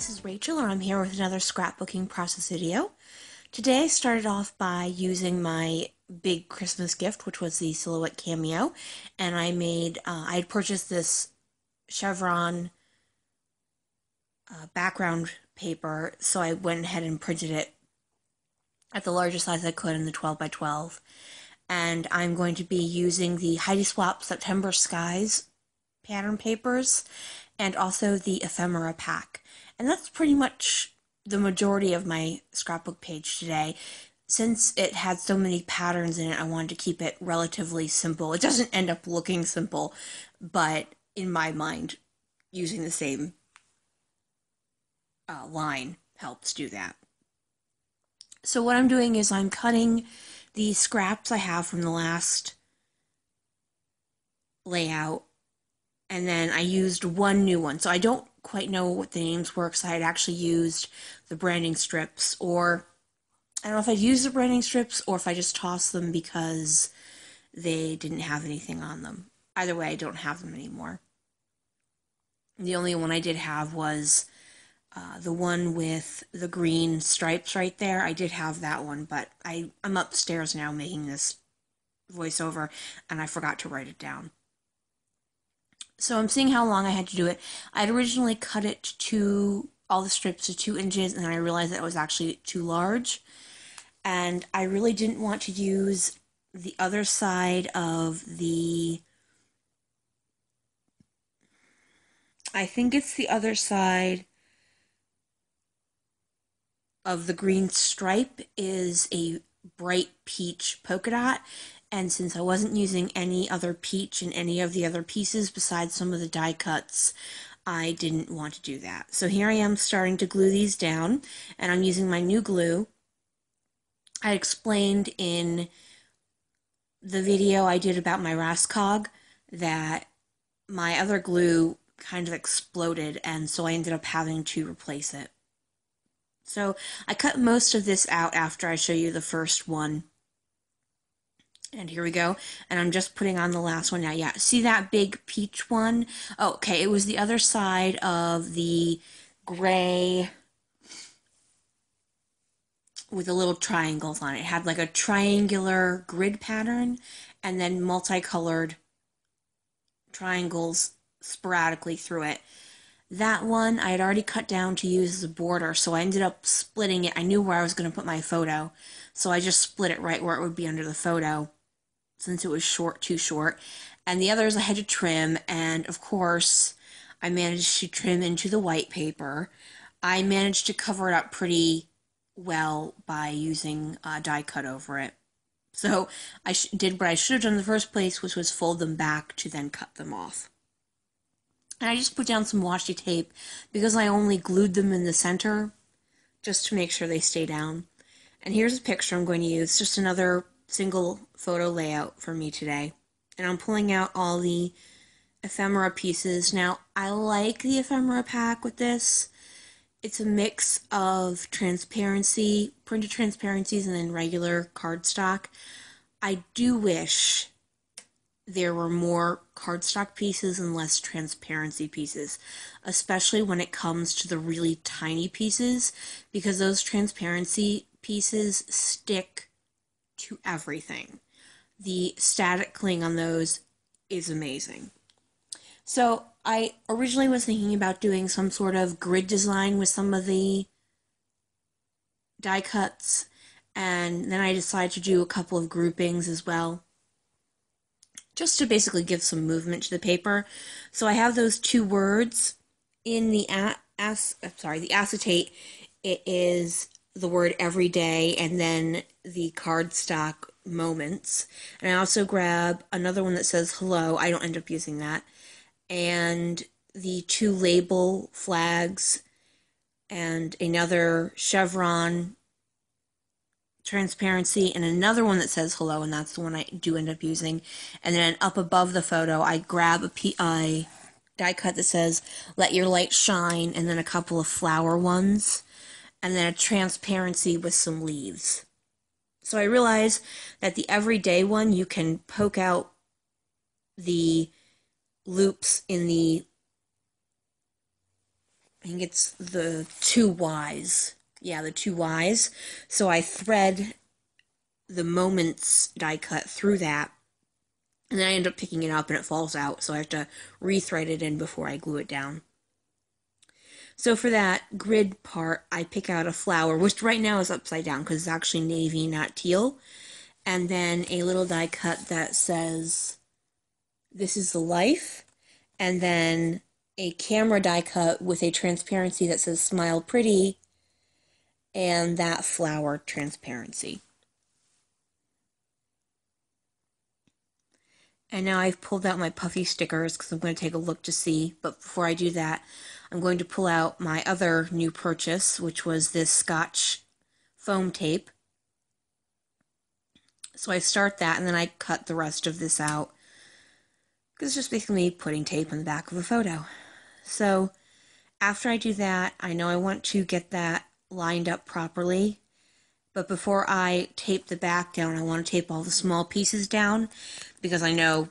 this is Rachel, and I'm here with another scrapbooking process video. Today I started off by using my big Christmas gift, which was the Silhouette Cameo, and I had purchased this chevron background paper, so I went ahead and printed it at the largest size I could in the 12 by 12. And I'm going to be using the Heidi Swap September Skies pattern papers and also the ephemera pack. And that's pretty much the majority of my scrapbook page today. Since it had so many patterns in it, I wanted to keep it relatively simple. It doesn't end up looking simple, but in my mind, using the same line helps do that. So what I'm doing is I'm cutting the scraps I have from the last layout, and then I used one new one. So I don't quite know what the names were because I had actually used the branding strips, or I don't know if I used the branding strips or if I just tossed them because they didn't have anything on them. Either way, I don't have them anymore. The only one I did have was the one with the green stripes right there. I did have that one, but I'm upstairs now making this voiceover, and I forgot to write it down. So I'm seeing how long I had to do it. I'd originally cut it to all the strips to 2 inches, and then I realized that it was actually too large. And I really didn't want to use the other side of I think it's the other side of the green stripe is a bright peach polka dot, and since I wasn't using any other peach in any of the other pieces besides some of the die cuts, I didn't want to do that. So here I am starting to glue these down, and I'm using my new glue. I explained in the video I did about my Raskog that my other glue kind of exploded, and so I ended up having to replace it. So I cut most of this out after I show you the first one. And here we go. And I'm just putting on the last one now. Yeah, see that big peach one? Oh, okay, it was the other side of the gray with the little triangles on it. It had like a triangular grid pattern and then multicolored triangles sporadically through it. That one I had already cut down to use as a border, so I ended up splitting it. I knew where I was going to put my photo, so I just split it right where it would be under the photo, since it was too short. And the others I had to trim, and of course, I managed to trim into the white paper. I managed to cover it up pretty well by using die cut over it. So I did what I should have done in the first place, which was fold them back to then cut them off. And I just put down some washi tape because I only glued them in the center just to make sure they stay down. And here's a picture I'm going to use, just another single photo layout for me today. And I'm pulling out all the ephemera pieces. Now, I like the ephemera pack with this. It's a mix of transparency, printed transparencies, and then regular cardstock. I do wish there were more cardstock pieces and less transparency pieces, especially when it comes to the really tiny pieces, because those transparency pieces stick to everything. The static cling on those is amazing. So I originally was thinking about doing some sort of grid design with some of the die cuts, and then I decided to do a couple of groupings as well, just to basically give some movement to the paper. So I have those 2 words in the the acetate. It is the word every day and then the cardstock moments. And I also grab another one that says hello. I don't end up using that. And the 2 label flags and another chevron transparency and another one that says hello, and that's the one I do end up using. And then up above the photo I grab a die cut that says let your light shine, and then a couple of flower ones, and then a transparency with some leaves. So I realize that the everyday one, you can poke out the loops in the I think it's the two Y's. Yeah, the two Y's. So I thread the Moments die cut through that, and then I end up picking it up and it falls out, so I have to re-thread it in before I glue it down. So for that grid part, I pick out a flower, which right now is upside down because it's actually navy, not teal, and then a little die cut that says, "This is the life," and then a camera die cut with a transparency that says "Smile Pretty," and that flower transparency. And now I've pulled out my puffy stickers because I'm going to take a look to see. But before I do that, I'm going to pull out my other new purchase, which was this Scotch foam tape. So I start that, and then I cut the rest of this out, because it's just basically putting tape on the back of a photo. So after I do that, I know I want to get that lined up properly. But before I tape the back down, I want to tape all the small pieces down, because I know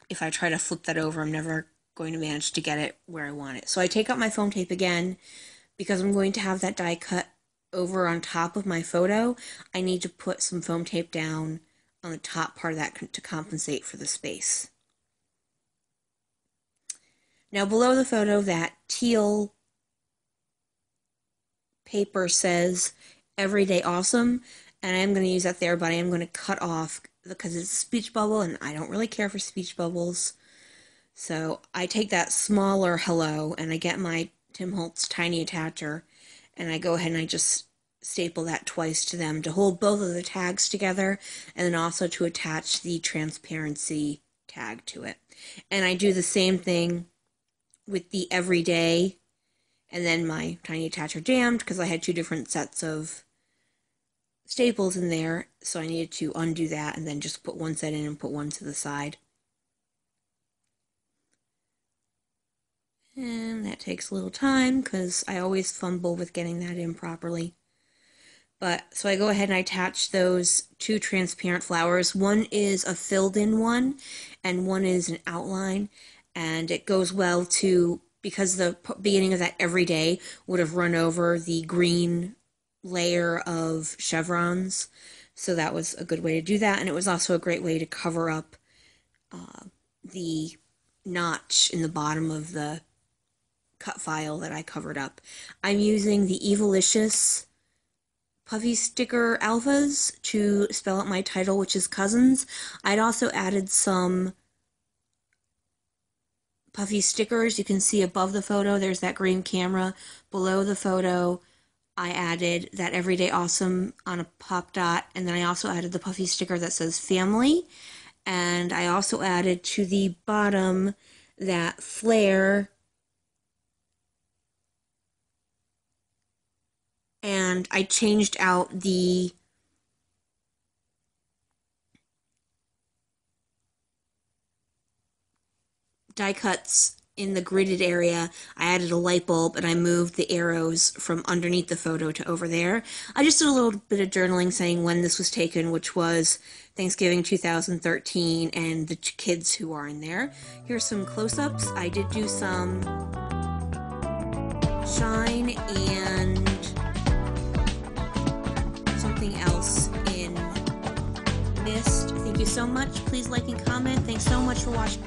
if I try to flip that over, I'm never going to manage to get it where I want it. So I take out my foam tape again, because I'm going to have that die cut over on top of my photo. I need to put some foam tape down on the top part of that to compensate for the space. Now below the photo, that teal paper says "Everyday Awesome," and I am going to use that there, but I am going to cut off because it's a speech bubble, and I don't really care for speech bubbles. So I take that smaller hello, and I get my Tim Holtz tiny attacher, and I go ahead and I just staple that twice to them to hold both of the tags together, and then also to attach the transparency tag to it. And I do the same thing with the everyday, and then my tiny attacher jammed because I had two different sets of staples in there, so I needed to undo that and then just put one set in and put one to the side. And that takes a little time because I always fumble with getting that in properly. But so I go ahead and I attach those two transparent flowers. One is a filled in one and one is an outline, and it goes well to, because the beginning of that everyday would have run over the green layer of chevrons, so that was a good way to do that. And it was also a great way to cover up the notch in the bottom of the cut file that I covered up. I'm using the Evilicious puffy sticker alphas to spell out my title, which is Cousins. I'd also added some puffy stickers. You can see above the photo there's that green camera. Below the photo I added that Everyday Awesome on a pop dot, and then I also added the puffy sticker that says Family, and I also added to the bottom that flare, and I changed out the die cuts in the gridded area. I added a light bulb and I moved the arrows from underneath the photo to over there. I just did a little bit of journaling saying when this was taken, which was Thanksgiving 2013, and the kids who are in there. Here's some close-ups. I did do some shine and something else in mist. Thank you so much. Please like and comment. Thanks so much for watching.